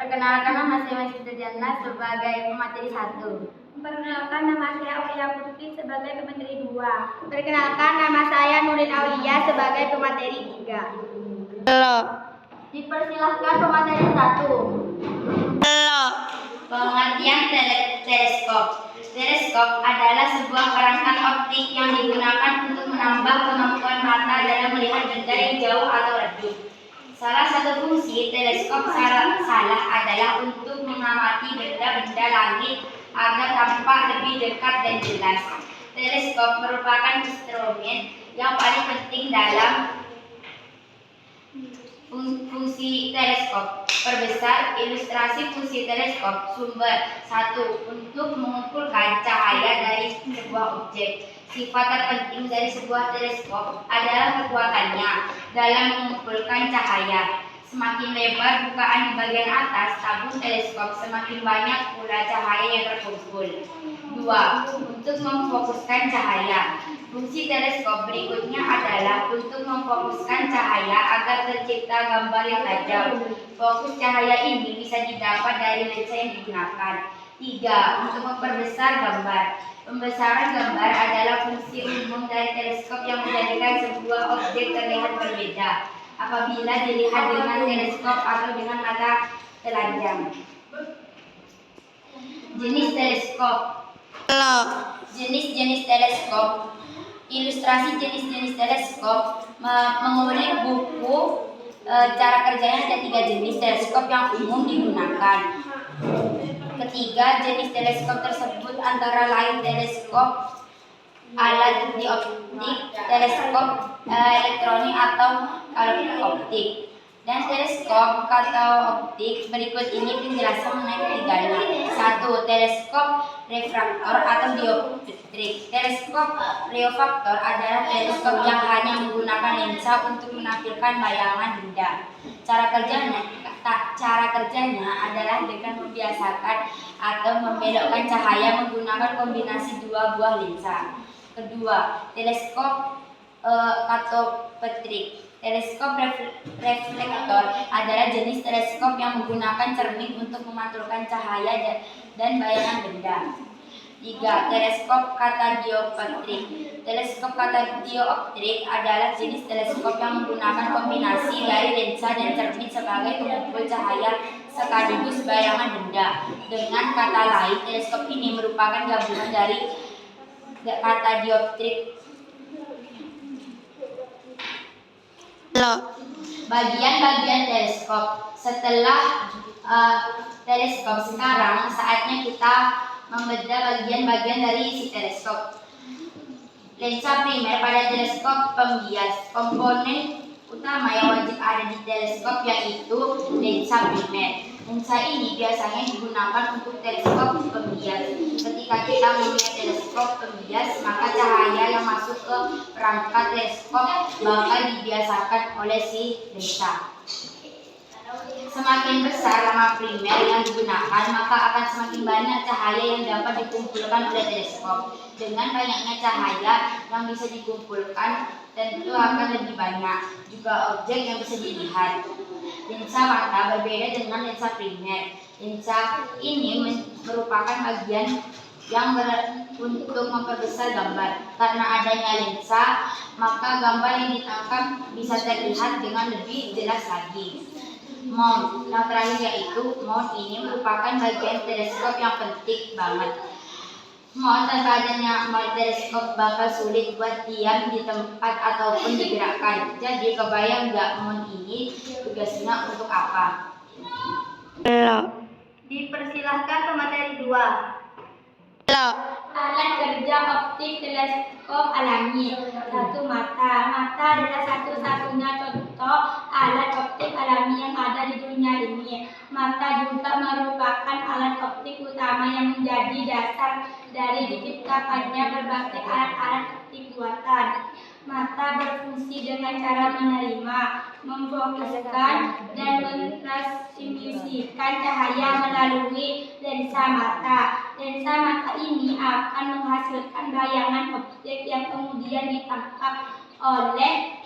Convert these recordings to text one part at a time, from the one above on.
Perkenalkan nama saya Masih Jana sebagai pemateri 1. Perkenalkan nama saya Aulia Putri sebagai pemateri 2. Perkenalkan nama saya Nurin Aulia sebagai pemateri 3. Halo. Dipersilahkan pemateri 1. Halo. Pengertian teleskop. Teleskop adalah sebuah perangkat optik yang digunakan untuk menambah kemampuan mata dalam melihat benda yang jauh atau redup. Salah satu fungsi teleskop salah adalah untuk mengamati benda-benda langit agar tampak lebih dekat dan jelas. Teleskop merupakan instrumen yang paling penting dalam fungsi teleskop. Perbesar ilustrasi fungsi teleskop. Sumber 1. Untuk mengumpulkan cahaya dari sebuah objek. Sifat terpenting dari sebuah teleskop adalah kekuatannya dalam mengumpulkan cahaya. Semakin lebar bukaan di bagian atas tabung teleskop, semakin banyak pula cahaya yang terkumpul. 2. Untuk memfokuskan cahaya. Fungsi teleskop berikutnya adalah untuk memfokuskan cahaya agar tercipta gambar yang tajam. Fokus cahaya ini bisa didapat dari lensa yang digunakan. 3. Untuk memperbesar gambar. Pembesaran gambar adalah fungsi umum dari teleskop yang menjadikan sebuah objek terlihat berbeda apabila dilihat dengan teleskop atau dengan mata telanjang. Jenis teleskop. Halo. Jenis-jenis teleskop. Ilustrasi jenis-jenis teleskop mengulik buku cara kerjanya. Ada 3 jenis teleskop yang umum digunakan. Ketiga, jenis teleskop tersebut antara lain teleskop alat dioptik, teleskop elektronik atau optik, dan teleskop optik. Berikut ini penjelasan mengenai ketiganya. 1. Teleskop refraktor atau dioptrik. Teleskop refraktor adalah teleskop yang hanya menggunakan lensa untuk menampilkan bayangan benda. Cara kerjanya adalah dengan membiasakan atau membelokkan cahaya menggunakan kombinasi 2 buah lensa. Kedua, teleskop katoptrik. Teleskop reflektor adalah jenis teleskop yang menggunakan cermin untuk memantulkan cahaya dan bayangan benda. 3. Teleskop katadioptrik. Teleskop katadioptrik adalah jenis teleskop yang menggunakan kombinasi dari lensa dan cermin sebagai pengumpul cahaya sekaligus bayangan benda. Dengan kata lain, teleskop ini merupakan gabungan dari katadioptrik. Halo. Bagian-bagian teleskop. Setelah teleskop, sekarang saatnya kita membedah bagian-bagian dari isi teleskop. Lensa primer pada teleskop pembias. Komponen utama yang wajib ada di teleskop yaitu lensa primer. Lensa ini biasanya digunakan untuk teleskop pembias. Ketika kita melihat teleskop pembias, maka cahaya yang masuk ke perangkat teleskop bakal dibiasakan oleh si lensa. Semakin besar lama primer yang digunakan, maka akan semakin banyak cahaya yang dapat dikumpulkan oleh teleskop. Dengan banyaknya cahaya yang bisa dikumpulkan, tentu akan lebih banyak juga objek yang bisa dilihat. Lensa mata berbeda dengan lensa primer. Lensa ini merupakan bagian yang untuk memperbesar gambar. Karena adanya lensa, maka gambar yang ditangkap bisa terlihat dengan lebih jelas lagi. Mount yang terakhir yaitu mount ini merupakan bagian teleskop yang penting banget. Mount tanpa adanya mount teleskop bakal sulit buat diam di tempat ataupun digerakkan. Jadi kebayang nggak mount ini tugasnya untuk apa? Halo. Dipersilahkan pemateri 2. Halo. Alat kerja optik teleskop alami. 1. Mata. Mata adalah satu-satunya contoh alat optik alami yang ada di dunia ini. Mata juga merupakan alat optik utama yang menjadi dasar dari diciptakannya berbagai alat-alat optik buatan. Mata berfungsi dengan cara menerima, memfokuskan, dan mentransmisikan cahaya melalui lensa mata. Lensa mata ini akan menghasilkan bayangan objek yang kemudian ditangkap oleh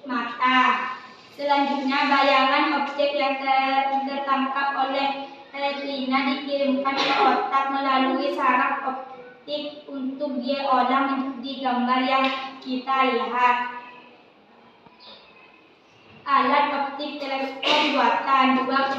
mata. Selanjutnya, bayangan objek yang tertangkap oleh retina dikirimkan ke otak melalui saraf optik untuk diolah menjadi gambar yang kita lihat. Alat optik teleskop buatan, dua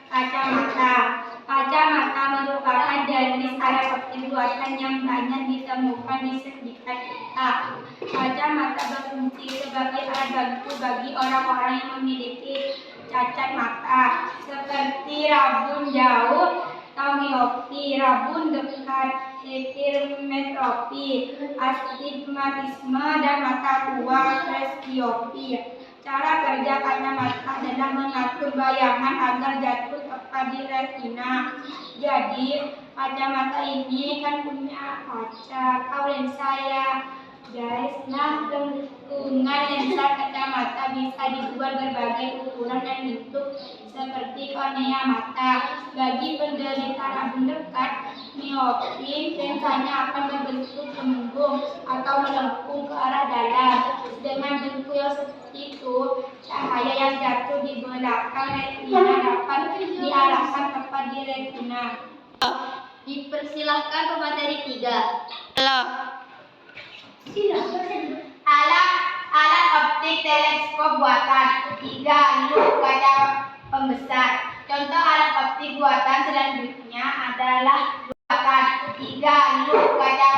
kacamata. Kacamata merupakan jenis alat optik buatan yang banyak ditemukan di sekitar kita. Kacamata berfungsi sebagai alat bantu bagi orang-orang yang memiliki cacat mata, seperti rabun jauh atau miopi, rabun dekat, hipermetropi, astigmatisme, dan mata tua, presbiopi. Cara kerja kacamata adalah mengatur bayangan agar jatuh tepat di retina. Jadi, kacamata ini kan punya kaca atau lensa ya, guys. Nah, lengkungan lensa kacamata bisa dibuat berbagai ukuran dan bentuk seperti kornea mata. Bagi penderita rabun dekat, miopi, lensanya akan berbentuk cembung atau melengkung ke arah dalam. Dengan bentuk yang seperti itu, cahaya yang jatuh di belakang retina dapat diarahkan tepat di retina. Dipersilahkan pemateri 3. Lo. Alat optik teleskop buatan. 3. Lup kaca pembesar. Contoh alat optik buatan selanjutnya adalah buatan. 3. Lup kaca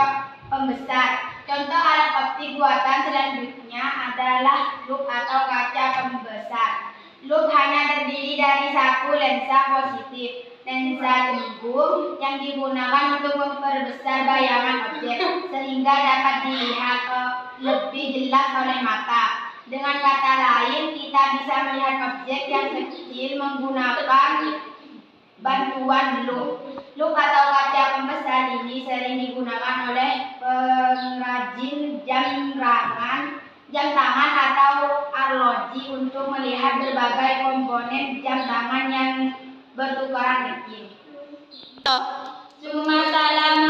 pembesar. Contoh alat optik buatan selanjutnya adalah lup atau kaca pembesar. Lup hanya terdiri dari satu lensa positif, lensa cembung yang digunakan untuk memperbesar bayangan objek sehingga dapat dilihat lebih jelas oleh mata. Dengan kata lain, kita bisa melihat objek yang kecil menggunakan bantuan lup. Lup atau kaca pembesar ini sering digunakan oleh pengrajin jam tangan atau arloji untuk melihat berbagai komponen jam tangan yang bertukaran kecil. Lo. Summa salam.